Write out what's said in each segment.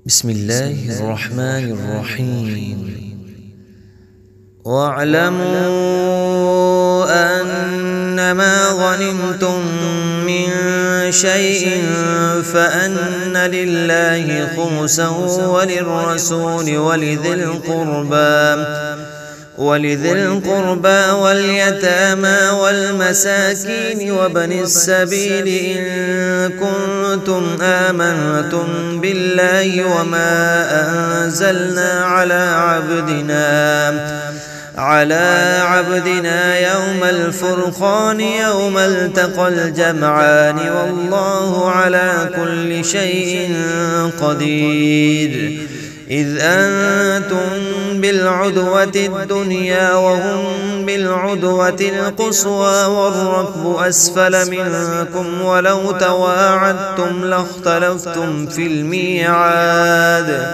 بسم الله الرحمن الرحيم. واعلموا أنما غنمتم من شيء فأن لله خمسه وللرسول ولذي القربى واليتامى والمساكين وابن السبيل إن كنتم آمنتم بالله وما أنزلنا على عبدنا يوم الفرقان يوم التقى الجمعان والله على كل شيء قدير. إذ أنتم بالعدوة الدنيا وهم بالعدوة القصوى والركب أسفل منكم ولو تواعدتم لاختلفتم في الميعاد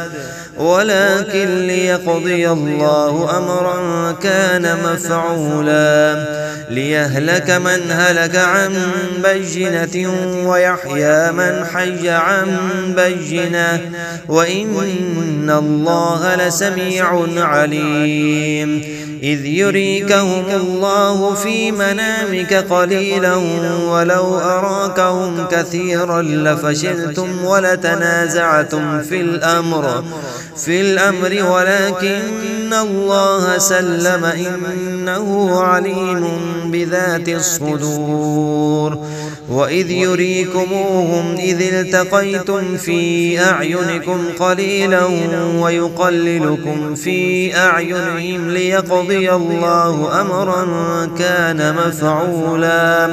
ولكن ليقضي الله أمرا كان مفعولا ليهلك من هلك عن بينة ويحيى من حي عن بينة وإن الله لسميع عليم. إذ يريكهم الله في منامك قليلا ولو أراكهم كثيرا لفشلتم ولتنازعتم في الأمر ولكن الله سلم إنه عليم بذات الصدور. وإذ يريكموهم إذ التقيتم في أعينكم قليلا ويقللكم في أعينهم ليقضي الله أمرا كان مفعولا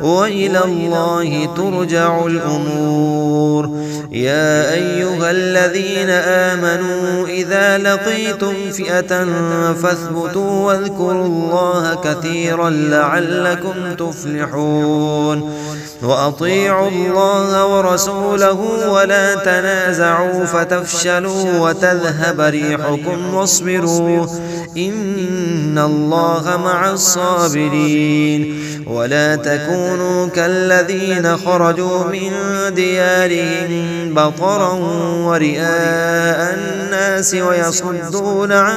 وإلى الله ترجع الأمور. يا أيها الذين آمنوا إذا لقيتم فئة فاثبتوا واذكروا الله كثيرا لعلكم تفلحون. وأطيعوا الله ورسوله ولا تنازعوا فتفشلوا وتذهب ريحكم واصبروا إن الله مع الصابرين. ولا تكونوا كالذين خرجوا من ديارهم بطرا ورئاء الناس ويصدون عن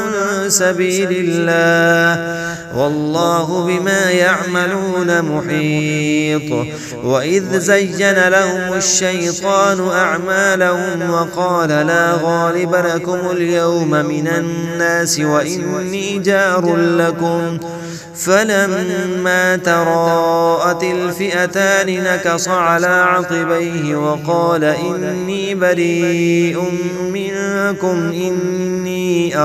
سبيل الله والله بما يعملون محيط. وإذ زين لهم الشيطان أعمالهم وقال لا غالب لكم اليوم من الناس وإني جار لكم فلما تراءت الفئتان نكص على عقبيه وقال إني بريء منكم إني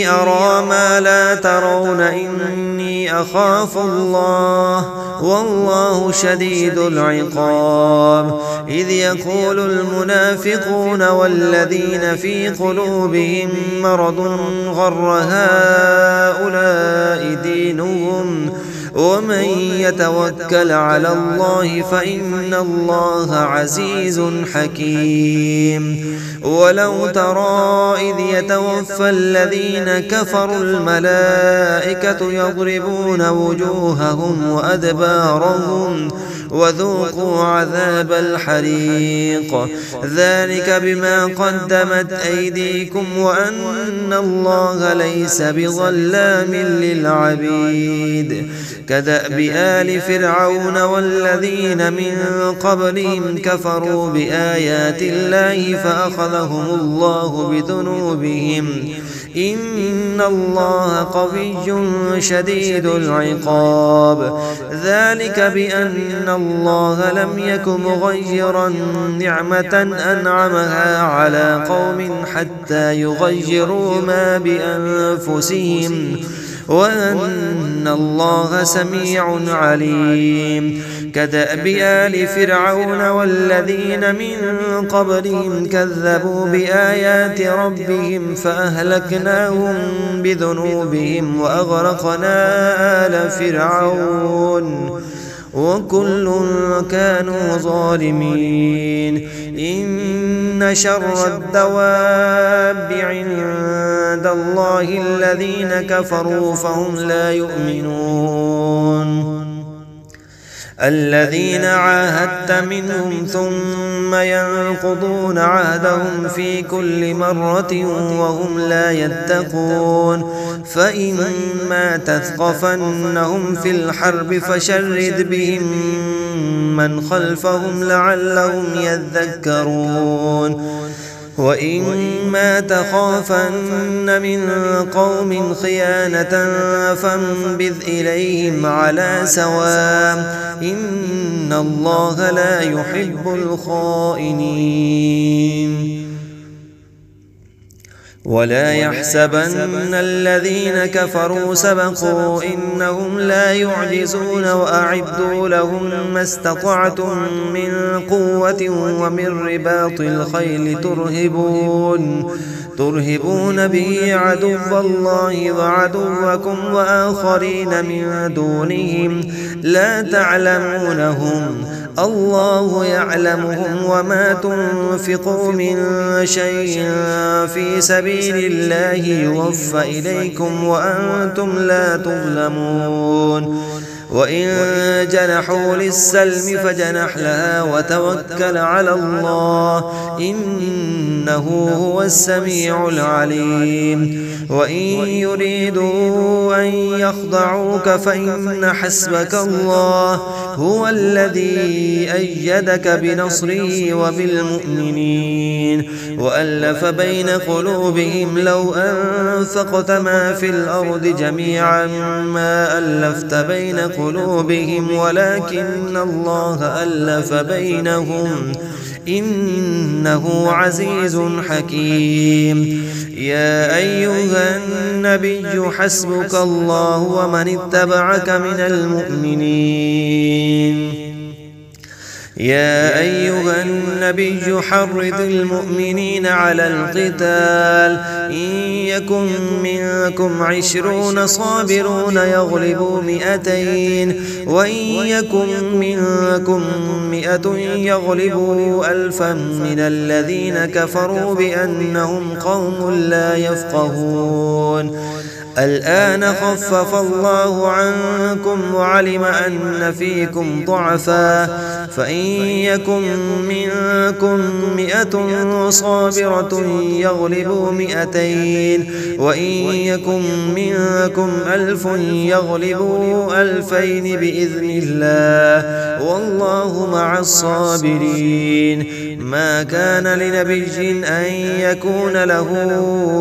أرى ما لا ترون إني أخاف الله والله شديد العقاب. إذ يقول المنافقون والذين في قلوبهم مرض غر هؤلاء دينهم ومن يتوكل على الله فإن الله عزيز حكيم. ولو ترى إذ يتوفى الذين كفروا الملائكة يضربون وجوههم وأدبارهم وذوقوا عذاب الحريق ذلك بما قدمت أيديكم وأن الله ليس بظلام للعبيد. كدأب آل فرعون والذين من قبلهم كفروا بآيات الله فأخذهم الله بذنوبهم إن الله قوي شديد العقاب. ذلك بأن الله لم يك مغيرا نعمة أنعمها على قوم حتى يغيروا ما بأنفسهم وأن الله سميع عليم. كدأب آل فرعون والذين من قبلهم كذبوا بآيات ربهم فأهلكناهم بذنوبهم وأغرقنا آل فرعون وكل كانوا ظالمين. إن شر الدواب عند الله الذين كفروا فهم لا يؤمنون. الذين عاهدت منهم ثم ينقضون عهدهم في كل مرة وهم لا يتقون فإما تثقفنهم في الحرب فشرد بهم من خلفهم لعلهم يذكرون وإما تخافن من قوم خيانة فانبذ إليهم على سواء إن الله لا يحب الخائنين ولا يحسبن الذين كفروا سبقوا إنهم لا يعجزون وأعدوا لهم ما استطعتم من قوة ومن رباط الخيل ترهبون به عدو الله وعدوكم وآخرين من دونهم لا تعلمونهم الله يعلمهم وما تنفقوا من شيء في سبيل الله يوفى إليكم وأنتم لا تظلمون وإن جنحوا للسلم فجنح لها وتوكل على الله إنه هو السميع العليم وإن يريدوا أن يخضعوك فإن حسبك الله هو الذي أيدك بنصره وبالمؤمنين وألف بين قلوبهم لو أنفقت ما في الأرض جميعا ما ألفت بين قلوبهم ولكن الله ألف بينهم إنه عزيز حكيم يا أيها النبي حسبك الله ومن اتبعك من المؤمنين يا أيها النبي حرض المؤمنين على القتال إن يكن منكم 20 صابرون يغلبوا 200 وإن يكن منكم 100 يغلبوا 1000 من الذين كفروا بأنهم قوم لا يفقهون الآن خفف الله عنكم وعلم أن فيكم ضعفا فإن يكن منكم 100 صابرة يغلبوا 200 وإن يكن منكم 1000 يغلبوا 2000 بإذن الله والله مع الصابرين ما كان لنبي أن يكون له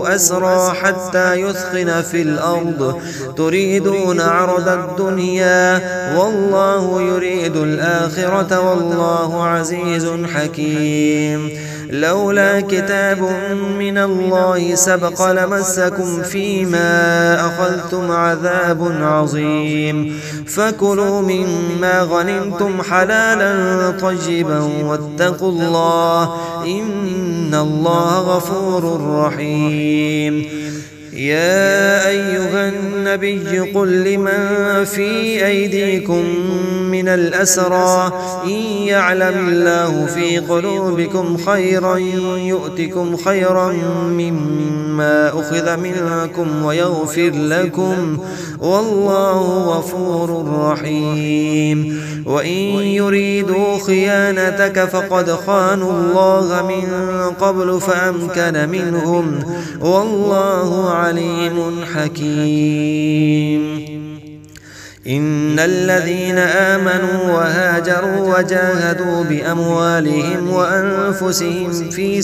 أسرى حتى يثخن في الأرض تريدون عرض الدنيا والله يريد الآخرة والله عزيز حكيم لولا كتاب من الله سبق لمسكم فيما أخذتم عذاب عظيم فكلوا مما غنمتم حلالا طيبا واتقوا الله إن الله غفور رحيم يا أيها النبي قل لمن في أيديكم من الأسرى إن يعلم الله في قلوبكم خيرا يؤتكم خيرا مما أخذ منكم ويغفر لكم والله غفور رحيم وإن يريدوا خيانتك فقد خانوا الله من قبل فأمكن منهم والله عليم حكيم إن الذين آمنوا وهاجروا وجاهدوا بأموالهم وأنفسهم في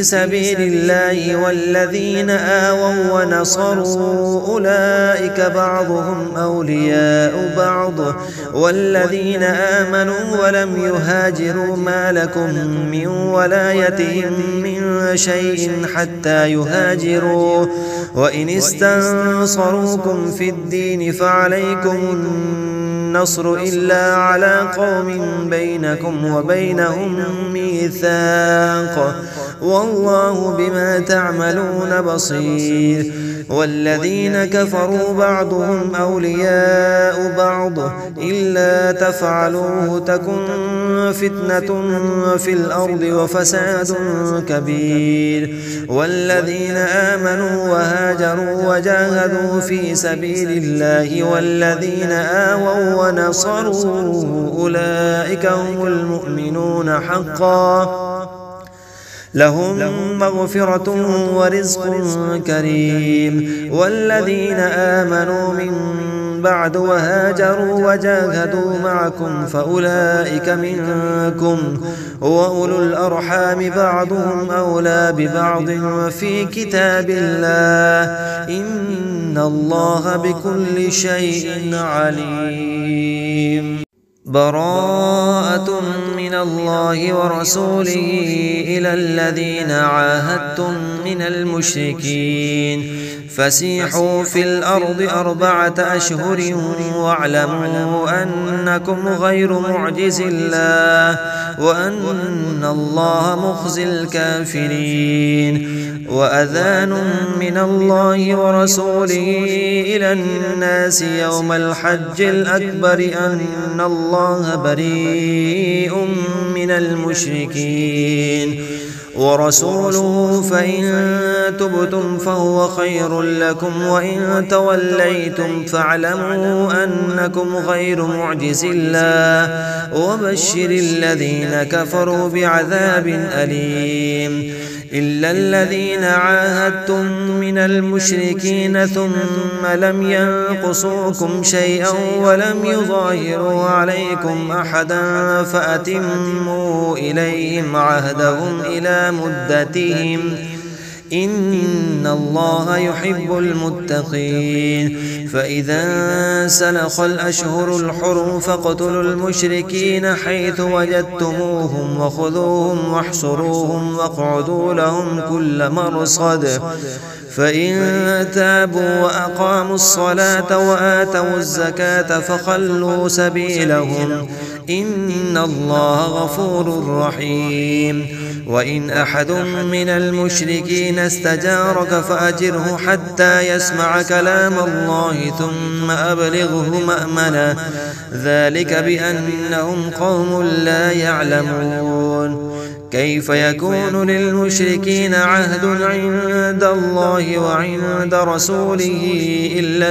سبيل الله والذين آووا ونصروا أولئك بعضهم أولياء بعض والذين آمنوا ولم يهاجروا ما لكم من ولايتهم من شيء حتى يهاجروا وإن استنصروكم في الدين فعليكم النصر إلا على قوم بينكم وبينهم ميثاق والله بما تعملون بصير والذين كفروا بعضهم أولياء بعض إلا تفعلوه تكن فتنة في الأرض وفساد كبير والذين آمنوا وهاجروا وجاهدوا في سبيل الله والذين آووا ونصروا أولئك هم المؤمنون حقا لهم مغفرة ورزق كريم والذين آمنوا من بعد وهاجروا وجاهدوا معكم فأولئك منكم وأولو الأرحام بعضهم أولى ببعض في كتاب الله إن الله بكل شيء عليم براءة من الله ورسوله إلى الذين عاهدتم من المشركين فسيحوا في الأرض 4 أشهر واعلموا أنكم غير معجز الله وأن الله مخزي الكافرين وأذان من الله ورسوله إلى الناس يوم الحج الأكبر أن الله بريء من المشركين ورسوله فإن تبتم فهو خير لكم وإن توليتم فاعلموا أنكم غير معجز الله وبشر الذين كفروا بعذاب أليم إلا الذين عاهدتم من المشركين ثم لم ينقصوكم شيئا ولم يظاهروا عليكم أحدا فأتموا إليهم عهدهم إلى مدتهم إن الله يحب المتقين فإذا سلخ الأشهر الحرم فاقتلوا المشركين حيث وجدتموهم وخذوهم واحصروهم واقعدوا لهم كل مرصد فإن تابوا وأقاموا الصلاة وآتوا الزكاة فخلوا سبيلهم إن الله غفور رحيم وإن أحد من المشركين استجارك فأجره حتى يسمع كلام الله ثم أبلغه مأمنا ذلك بأنهم قوم لا يعلمون كيف يكون للمشركين عهد عند الله وعند رسوله إلا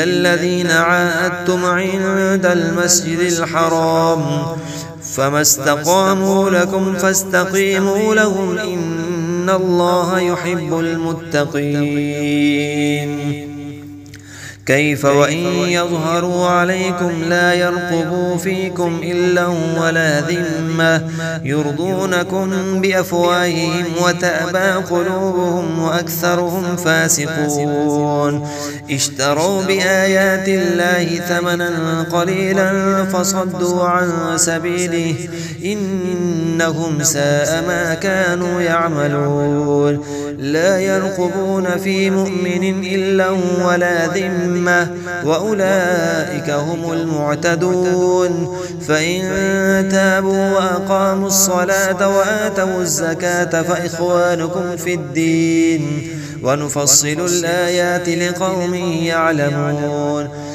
الذين عاهدتم عند المسجد الحرام فما استقاموا لكم فاستقيموا لهم إن الله يحب المتقين كيف وإن يظهروا عليكم لا يرقبوا فيكم إلا ولا ذمة يرضونكم بأفواههم وتأبى قلوبهم وأكثرهم فاسقون اشتروا بآيات الله ثمنا قليلا فصدوا عن سبيله إنهم ساء ما كانوا يعملون لا يرقبون في مؤمن إلا ولا ذمة وأولئك هم المعتدون فإن تابوا وأقاموا الصلاة وآتوا الزكاة فإخوانكم في الدين ونفصل الآيات لقوم يعلمون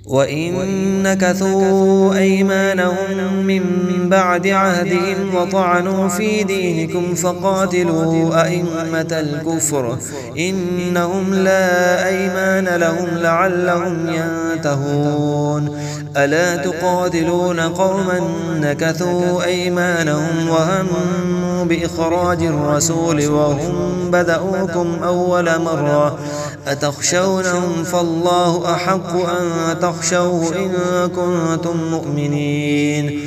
وإن نكثوا أيمانهم من بعد عهدهم وطعنوا في دينكم فقاتلوا أئمة الكفر إنهم لا أيمان لهم لعلهم ينتهون ألا تقاتلون قوما نكثوا أيمانهم وهموا بإخراج الرسول وهم بدأوكم أول مرة أتخشونهم فالله أحق أن تخشوه إن كنتم مؤمنين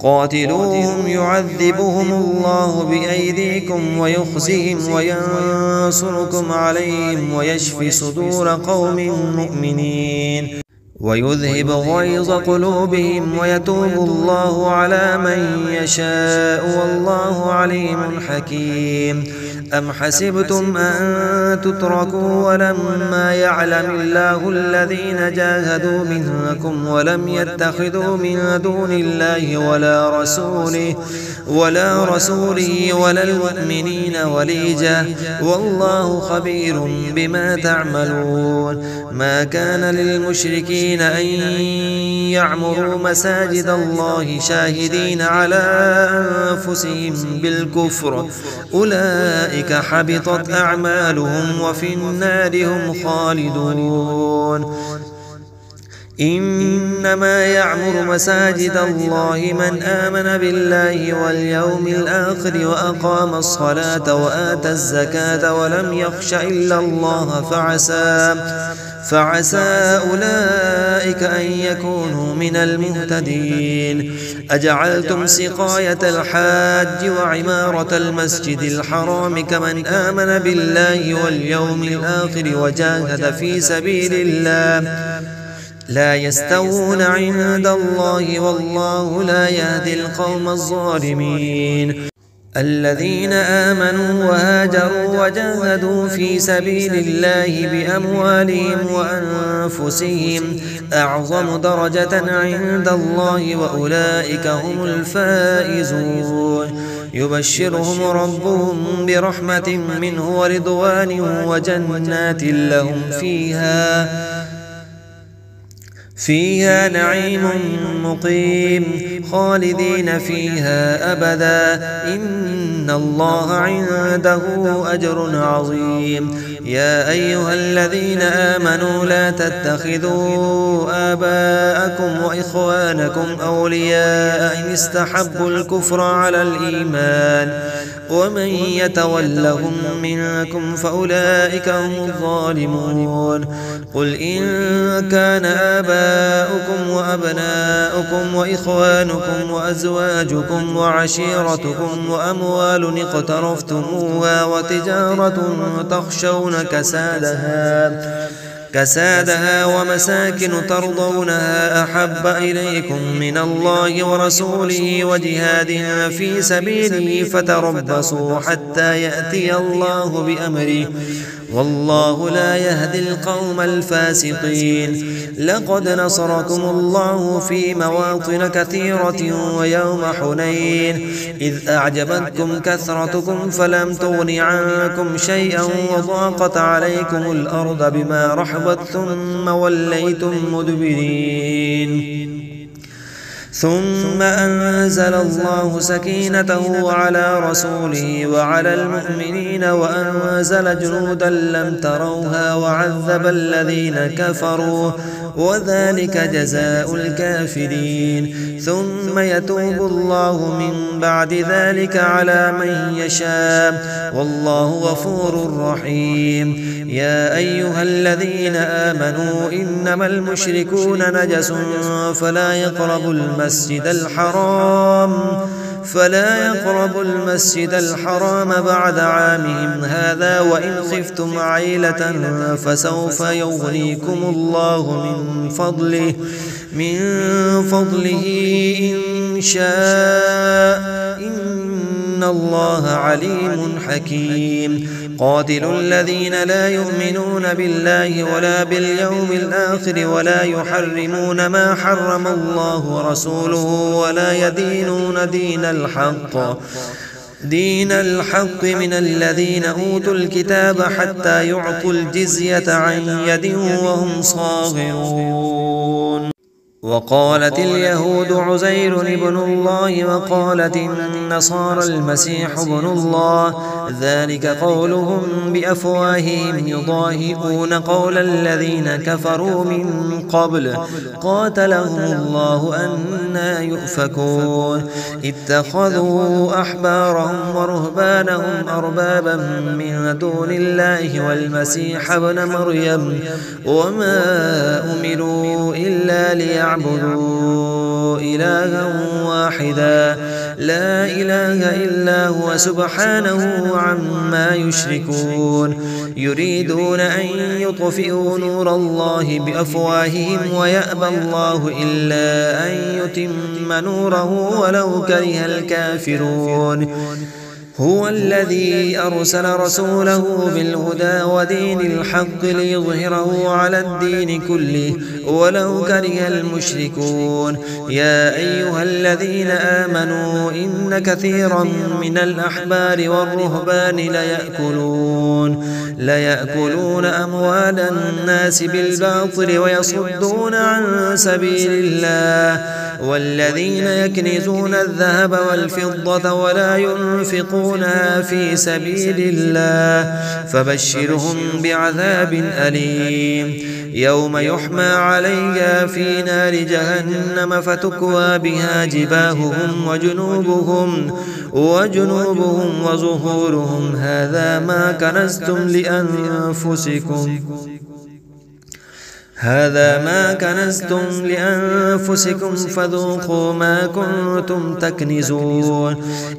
قاتلوهم يعذبهم الله بأيديكم ويخزهم وينصركم عليهم ويشفي صدور قوم مؤمنين ويذهب غيظ قلوبهم ويتوب الله على من يشاء والله عليم حكيم أم حسبتم أن تتركوا ولما يعلم الله الذين جاهدوا منكم ولم يتخذوا من دون الله ولا رسوله ولا المؤمنين وليجة والله خبير بما تعملون. ما كان للمشركين أن يعمروا مساجد الله شاهدين على أنفسهم بالكفر أولئك حبطت أعمالهم وفي النار هم خالدون. إنما يعمر مساجد الله من آمن بالله واليوم الآخر وأقام الصلاة وآتى الزكاة ولم يخش إلا الله فعسى أولئك أن يكونوا من المهتدين. أجعلتم سقاية الحاج وعمارة المسجد الحرام كمن آمن بالله واليوم الآخر وجاهد في سبيل الله لا يستوون عند الله والله لا يهدي القوم الظالمين. الذين آمنوا وهاجروا وجاهدوا في سبيل الله بأموالهم وأنفسهم أعظم درجة عند الله وأولئك هم الفائزون. يبشرهم ربهم برحمة منه ورضوان وجنات لهم فيها نعيم مقيم خالدين فيها أبدا إن الله عنده أجر عظيم. يا أيها الذين آمنوا لا تتخذوا آباءكم وإخوانكم أولياء إن استحبوا الكفر على الإيمان ومن يتولهم منكم فأولئك هم الظالمون. قل إن كان آباؤكم وأبناؤكم وإخوانكم وأزواجكم وعشيرتكم وأموال اقترفتموها وتجارة تخشون كسادها ومساكن ترضونها أحب إليكم من الله ورسوله وجهاد في سبيله فتربصوا حتى يأتي الله بأمره والله لا يهدي القوم الفاسقين. لقد نصركم الله في مواطن كثيرة ويوم حنين إذ أعجبتكم كثرتكم فلم تغن عنكم شيئا وضاقت عليكم الأرض بما رحبت ثم وليتم مدبرين. ثم أنزل الله سكينته على رسوله وعلى المؤمنين وأنزل جنودا لم تروها وعذب الذين كفروا وذلك جزاء الكافرين. ثم يتوب الله من بعد ذلك على من يشاء والله غفور رحيم. يا أيها الذين آمنوا إنما المشركون نجس فلا يقربوا المسجد الحرام بعد عامهم هذا وإن خفتم عيلة فسوف يغنيكم الله من فضله إن شاء إن الله عليم حكيم. قاتلوا الذين لا يؤمنون بالله ولا باليوم الآخر ولا يحرمون ما حرم الله ورسوله ولا يدينون دين الحق من الذين أوتوا الكتاب حتى يعطوا الجزية عن يد وهم صاغرون. وقالت اليهود عزير ابن الله وقالت النصارى المسيح ابن الله ذلك قولهم بأفواههم يضاهئون قول الذين كفروا من قبل قاتلهم الله أنى يؤفكون. اتخذوا أحبارهم ورهبانهم أربابا من دون الله والمسيح ابن مريم وما أمروا إلا ليعبدوا إلها واحدا لا إله إلا هو سبحانه عما يشركون. يريدون أن يطفئوا نور الله بأفواههم ويأبى الله إلا أن يتم نوره ولو كره الكافرون. هو الذي أرسل رسوله بالهدى ودين الحق ليظهره على الدين كله ولو كره المشركون. يا أيها الذين آمنوا إن كثيرا من الأحبار والرهبان ليأكلون أموال الناس بالباطل ويصدون عن سبيل الله. والذين يكنزون الذهب والفضة ولا ينفقونها في سبيل الله فبشرهم بعذاب أليم يوم يحمى عليها في نار جهنم فتكوى بها جباههم وجنوبهم وظهورهم هذا ما كنزتم لأنفسكم فذوقوا ما كنتم تكنزون.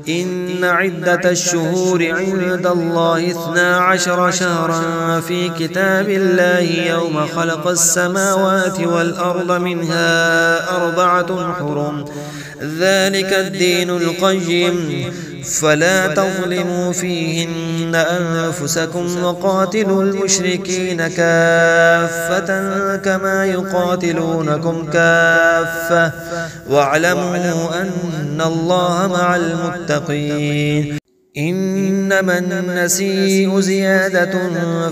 إن عدة الشهور عند الله 12 شهرا في كتاب الله يوم خلق السماوات والأرض منها 4 حرم ذلك الدين القيم فلا تظلموا فيهن أنفسكم وقاتلوا المشركين كافة كما يقاتلونكم كافة واعلموا أن الله مع المتقين. إنما النسيء زيادة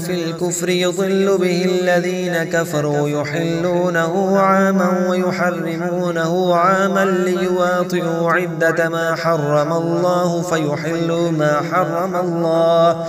في الكفر يضل به الذين كفروا يحلونه عاما ويحرمونه عاما ليواطئوا عدة ما حرم الله فيحلوا ما حرم الله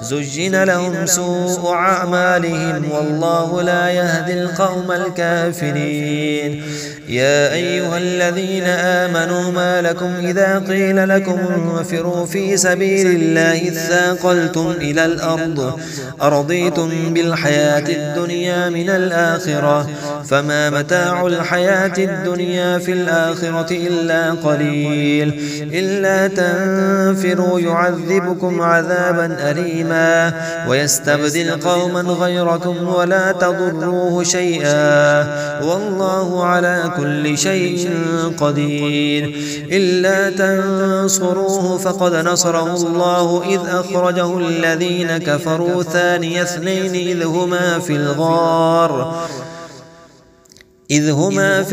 زجن لهم سوء أعمالهم والله لا يهدي القوم الكافرين. يا أيها الذين آمنوا ما لكم إذا قيل لكم انفروا في سبيل الله اثاقلتم إلى الأرض أرضيتم بالحياة الدنيا من الآخرة فما متاع الحياة الدنيا في الآخرة إلا قليل. إلا تنفروا يعذبكم عذابا أليما ويستبدل قوما غيركم ولا تضروه شيئا والله على كل شيء قدير. إلا تنصروه فقد نصره الله إذ أخرجه الذين كفروا ثاني اثنين إذ هما في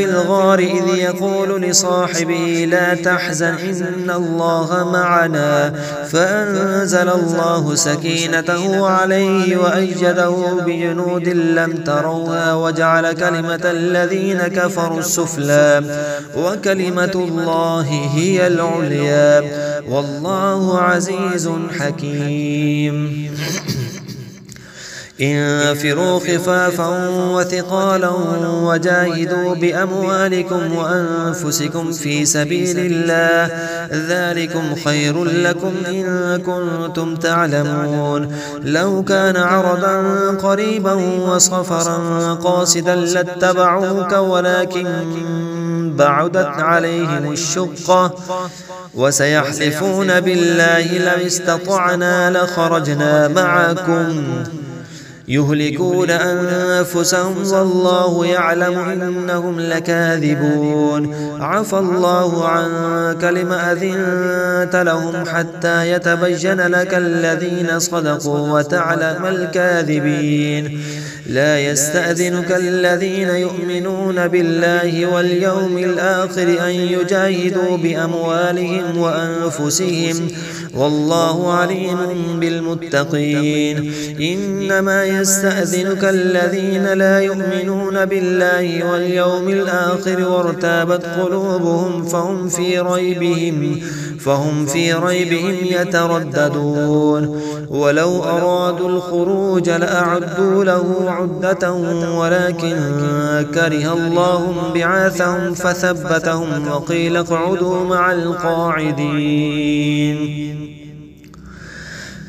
الغار إذ يقول لصاحبه لا تحزن إن الله معنا فأنزل الله سكينته عليه وأيده بجنود لم تروها وجعل كلمة الذين كفروا السفلى وكلمة الله هي العليا والله عزيز حكيم. انفروا خفافا وثقالا وجاهدوا بأموالكم وأنفسكم في سبيل الله ذلكم خير لكم إن كنتم تعلمون. لو كان عرضا قريبا وسفرا قاصدا لاتبعوك ولكن بعدت عليهم الشقة وسيحلفون بالله لو استطعنا لخرجنا معكم يهلكون أنفسهم والله يعلم إنهم لكاذبون. عفى الله عنك لما أذنت لهم حتى يتبين لك الذين صدقوا وتعلم الكاذبين. لا يستأذنك الذين يؤمنون بالله واليوم الآخر أن يجاهدوا بأموالهم وأنفسهم والله عليم بالمتقين. إنما يستأذنك الذين لا يؤمنون بالله واليوم الآخر وارتابت قلوبهم فهم في ريبهم يترددون. ولو أرادوا الخروج لأعدوا له عدة ولكن كره الله بعاثهم فثبتهم وقيل اقعدوا مع القاعدين.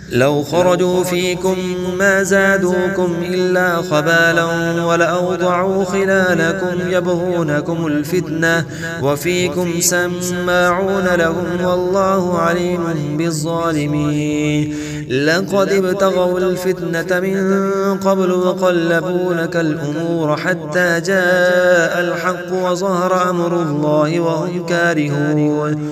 لو خرجوا فيكم ما زادوكم إلا خبالا ولأوضعوا خلالكم يبغونكم الفتنة وفيكم سماعون لهم والله عليم بالظالمين. لقد ابتغوا الفتنة من قبل وقلبوا لك الأمور حتى جاء الحق وظهر أمر الله وهم كارهون.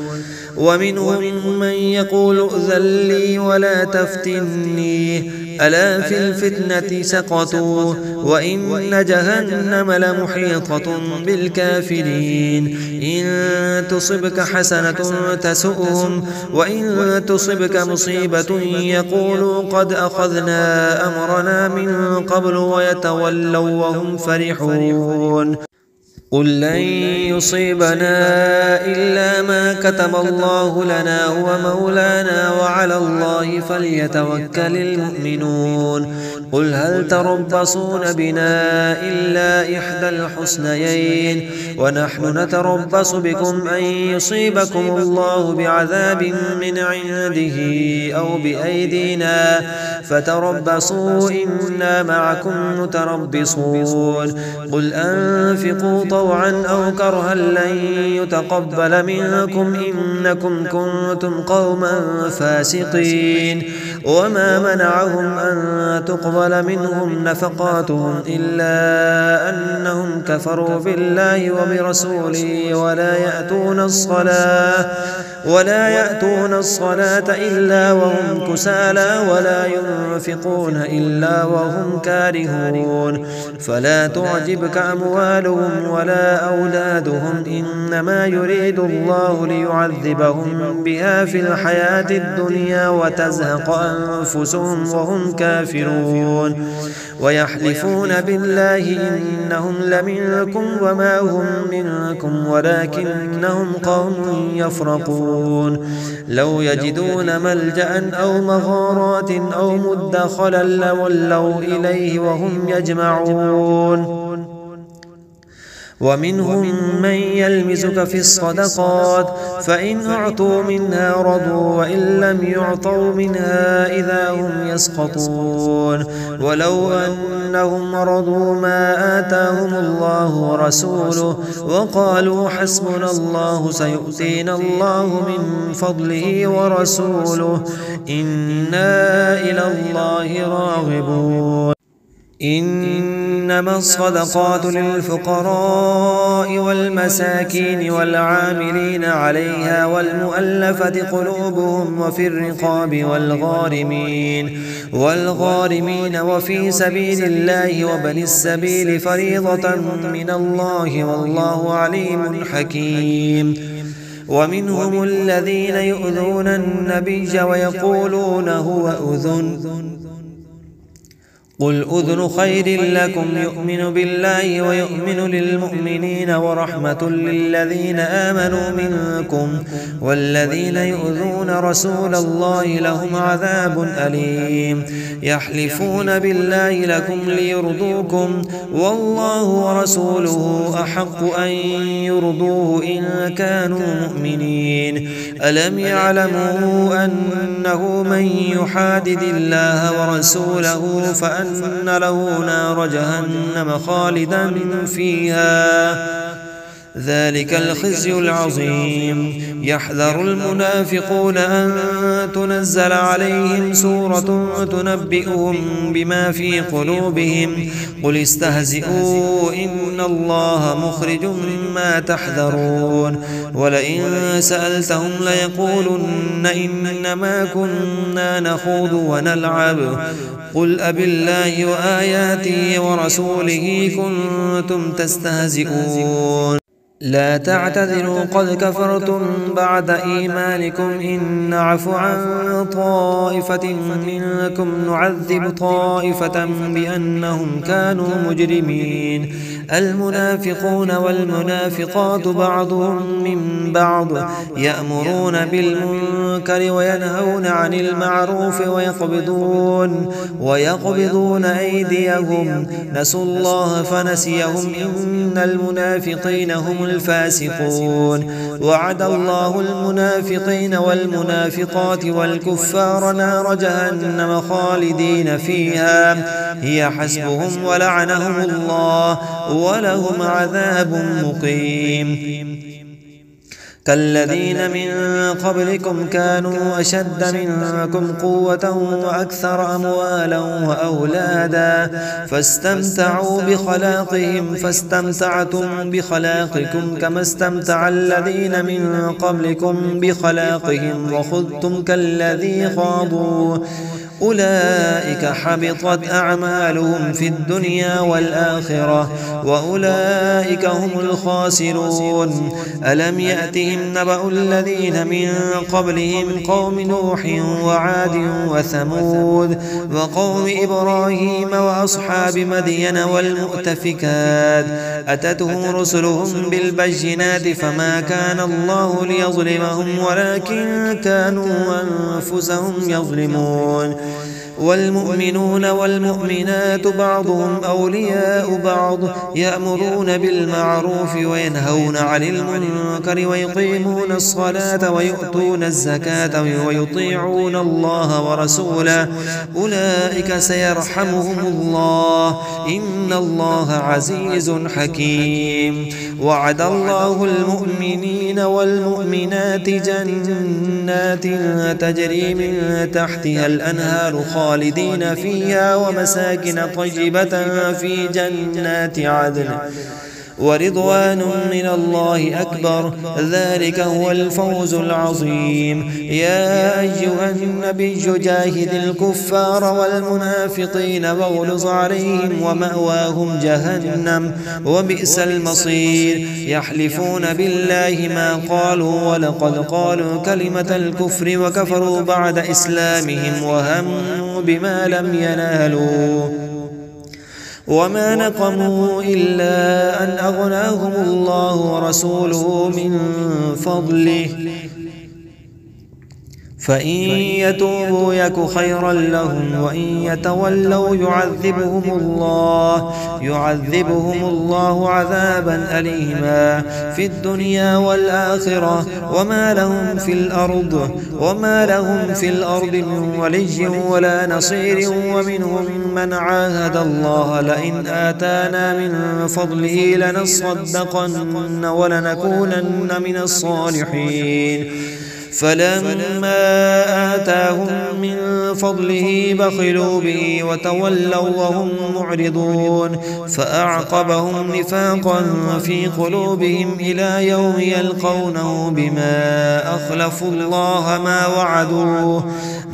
ومنهم من يقول ائذن لي ولا تفتني ألا في الفتنة سقطوا وإن جهنم لمحيطة بالكافرين إن تصبك حسنة تسؤهم وإن تصبك مصيبة يقولوا قد أخذنا أمرنا من قبل ويتولوا وهم فرحون قل لن يصيبنا إلا ما كتب الله لنا هو مولانا وعلى الله فليتوكل المؤمنون قل هل تربصون بنا إلا إحدى الحسنيين ونحن نتربص بكم أن يصيبكم الله بعذاب من عنده أو بأيدينا فتربصوا إنا معكم متربصون قل أنفقوا طوعا أو كرها لن يتقبل منكم إنكم كنتم قوما فاسقين وما منعهم أن تقبل منهم نفقاتهم إلا أنهم كفروا بالله وبرسوله ولا يأتون الصلاة إلا وهم كسالى ولا ينفقون إلا وهم كارهون فلا تعجبك أموالهم ولا أولادهم إنما يريد الله ليعذبهم بها في الحياة الدنيا وتزهق أنفسهم وهم كافرون ويحلفون بالله إنهم لمنكم وما هم منكم ولكنهم قوم يفرقون لو يجدون ملجأ أو مغارات أو مدخلا لولوا إليه وهم يجمعون ومنهم من يلمزك في الصدقات فإن أعطوا منها رضوا وإن لم يعطوا منها إذا هم يسخطون ولو أنهم رضوا ما آتاهم الله ورسوله وقالوا حسبنا الله سيؤتينا الله من فضله ورسوله إنا إلى الله راغبون إنما الصدقات للفقراء والمساكين والعاملين عليها والمؤلفة قلوبهم وفي الرقاب والغارمين وفي سبيل الله وابن السبيل فريضة من الله والله عليم حكيم ومنهم الذين يؤذون النبي ويقولون هو أذن قل أذن خير لكم يؤمن بالله ويؤمن للمؤمنين ورحمة للذين آمنوا منكم والذين يؤذون رسول الله لهم عذاب أليم يحلفون بالله لكم ليرضوكم والله ورسوله أحق أن يرضوه إن كانوا مؤمنين ألم يعلموا أنه من يحادد الله ورسوله فأن له نار جهنم خالدا فيها ذلك الخزي العظيم يحذر المنافقون أن تنزل عليهم سورة تنبئهم بما في قلوبهم قل استهزئوا إن الله مخرج ما تحذرون ولئن سألتهم ليقولن إنما كنا نخوض ونلعب قل أبالله وآياته ورسوله كنتم تستهزئون لا تعتذروا قد كفرتم بعد إيمانكم إن نعف عن طائفة منكم نعذب طائفة بأنهم كانوا مجرمين المنافقون والمنافقات بعضهم من بعض يأمرون بالمنكر وينهون عن المعروف ويقبضون أيديهم نسوا الله فنسيهم إن المنافقين هم الفاسقون وعد الله المنافقين والمنافقات والكفار نار جهنم خالدين فيها هي حسبهم ولعنهم الله ولهم عذاب مقيم كالذين من قبلكم كانوا أشد منكم قوة وأكثر أموالا وأولادا فاستمتعوا بخلاقهم فاستمتعتم بخلاقكم كما استمتع الذين من قبلكم بخلاقهم وخذتم كالذي خاضوا أولئك حبطت أعمالهم في الدنيا والآخرة وأولئك هم الخاسرون. ألم يأتهم نبأ الذين من قبلهم قوم نوح وعاد وثمود وقوم إبراهيم وأصحاب مدين والمؤتفكات أتتهم رسلهم بالبينات فما كان الله ليظلمهم ولكن كانوا أنفسهم يظلمون. والمؤمنون والمؤمنات بعضهم أولياء بعض يأمرون بالمعروف وينهون عن المنكر ويقيمون الصلاة ويؤتون الزكاة ويطيعون الله ورسوله أولئك سيرحمهم الله إن الله عزيز حكيم. وعد الله المؤمنين والمؤمنات جنات تجري من تحتها الأنهار خالدين فيها ومساكن طيبة في جنات عدن ورضوان من الله أكبر ذلك هو الفوز العظيم. يا أيها النبي جاهد الكفار والمنافقين واغلظ عليهم ومأواهم جهنم وبئس المصير. يحلفون بالله ما قالوا ولقد قالوا كلمة الكفر وكفروا بعد إسلامهم وهموا بما لم ينالوا وما نقموا إلا أن أغناهم الله ورسوله من فضله فإن يتوبوا يك خيرا لهم وإن يتولوا يعذبهم الله عذابا أليما في الدنيا والآخرة وما لهم في الأرض من ولي ولا نصير. ومنهم من عاهد الله لئن آتانا من فضله لنصدقن ولنكونن من الصالحين فلما آتاهم من فضله بخلوا به وتولوا وهم معرضون فأعقبهم نفاقا في قلوبهم إلى يوم يلقونه بما أخلفوا الله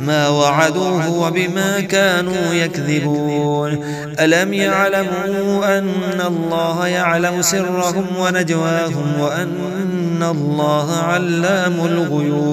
ما وعدوه وبما كانوا يكذبون. ألم يعلموا أن الله يعلم سرهم ونجواهم وأن الله علام الغيوب.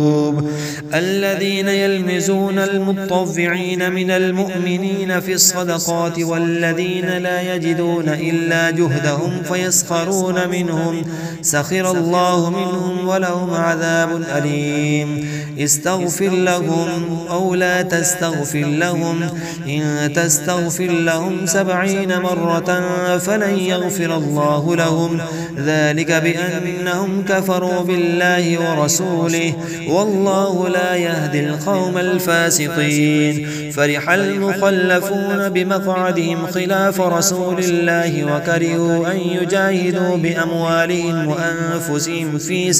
الذين يلمزون المطوعين من المؤمنين في الصدقات والذين لا يجدون إلا جهدهم فيسخرون منهم سخر الله منهم ولهم عذاب أليم. استغفر لهم أو لا تستغفر لهم إن تستغفر لهم 70 مرة فلن يغفر الله لهم ذلك بأنهم كفروا بالله ورسوله والله لا يهدي القوم الفاسقين. فرح المخلفون بمقعدهم خلاف رسول الله وكرهوا أن يجاهدوا بأموالهم وأنفسهم في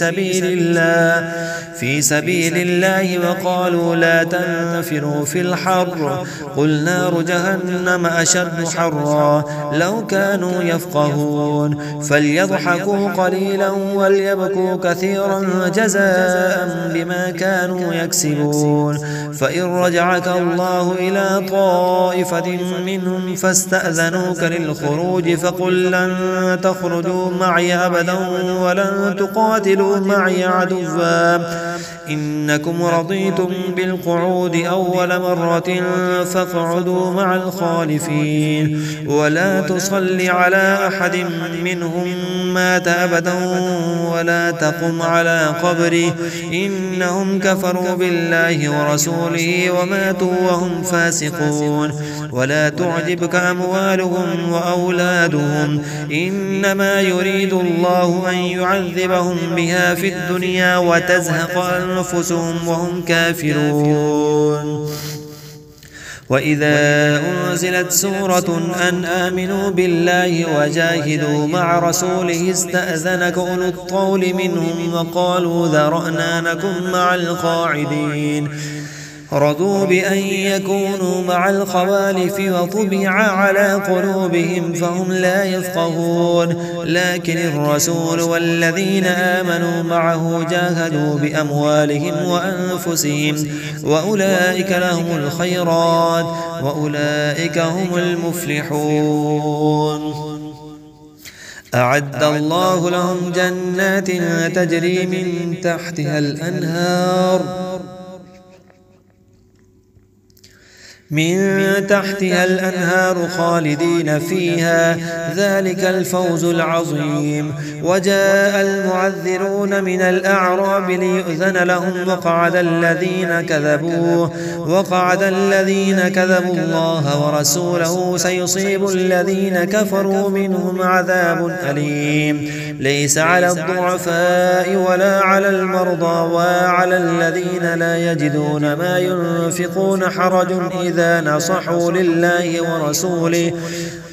سبيل الله وقالوا لا تنفروا في الحر قل نار جهنم أشد حرا لو كانوا يفقهون. فليضحكوا قليلا وليبكوا كثيرا جزاء بما كانوا يكسبون. فإن رجعك الله إلى طائفة منهم فاستأذنوك للخروج فقل لن تخرجوا معي أبدا ولن تقاتلوا معي عدوا إنكم رضيتم بالقعود أول مرة فاقعدوا مع الخالفين ولا تصل على أحد منهم مات أبدا ولا تقم على قبره إنهم كفروا بالله ورسوله وماتوا وهم فاسقون. ولا تعجبك أموالهم وأولادهم إنما يريد الله أن يعذبهم بها في الدنيا وتزهق أنفسهم وهم كافرون. وإذا أنزلت سورة أن آمنوا بالله وجاهدوا مع رسوله استأذنك أولو الطول منهم وقالوا ذرأنا نكن مع القاعدين رضوا بأن يكونوا مع الخوالف وطبع على قلوبهم فهم لا يفقهون لكن الرسول والذين آمنوا معه جاهدوا بأموالهم وأنفسهم وأولئك لهم الخيرات وأولئك هم المفلحون أعد الله لهم جنات تجري من تحتها الأنهار خالدين فيها ذلك الفوز العظيم وجاء المعذرون من الأعراب ليؤذن لهم وقعد الذين كذبوا الله ورسوله سيصيب الذين كفروا منهم عذاب أليم ليس على الضعفاء ولا على المرضى وعلى الذين لا يجدون ما ينفقون حرج إذا نصحوا لله ورسوله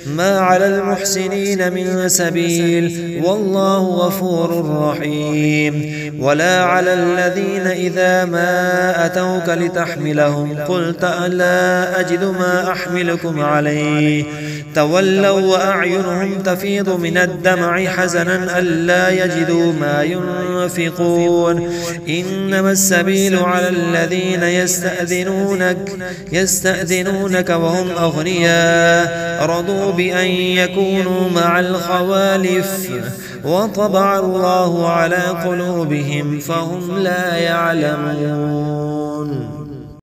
ما على المحسنين من سبيل والله غفور رحيم ولا على الذين إذا ما أتوك لتحملهم قلت ألا أجد ما أحملكم عليه تولوا وأعينهم تفيض من الدمع حزنا ألا يجدوا ما ينفقون إنما السبيل على الذين يستأذنونك وهم أغنياء رضوا بأن يكونوا مع الخوالف وطبع الله على قلوبهم فهم لا يعلمون.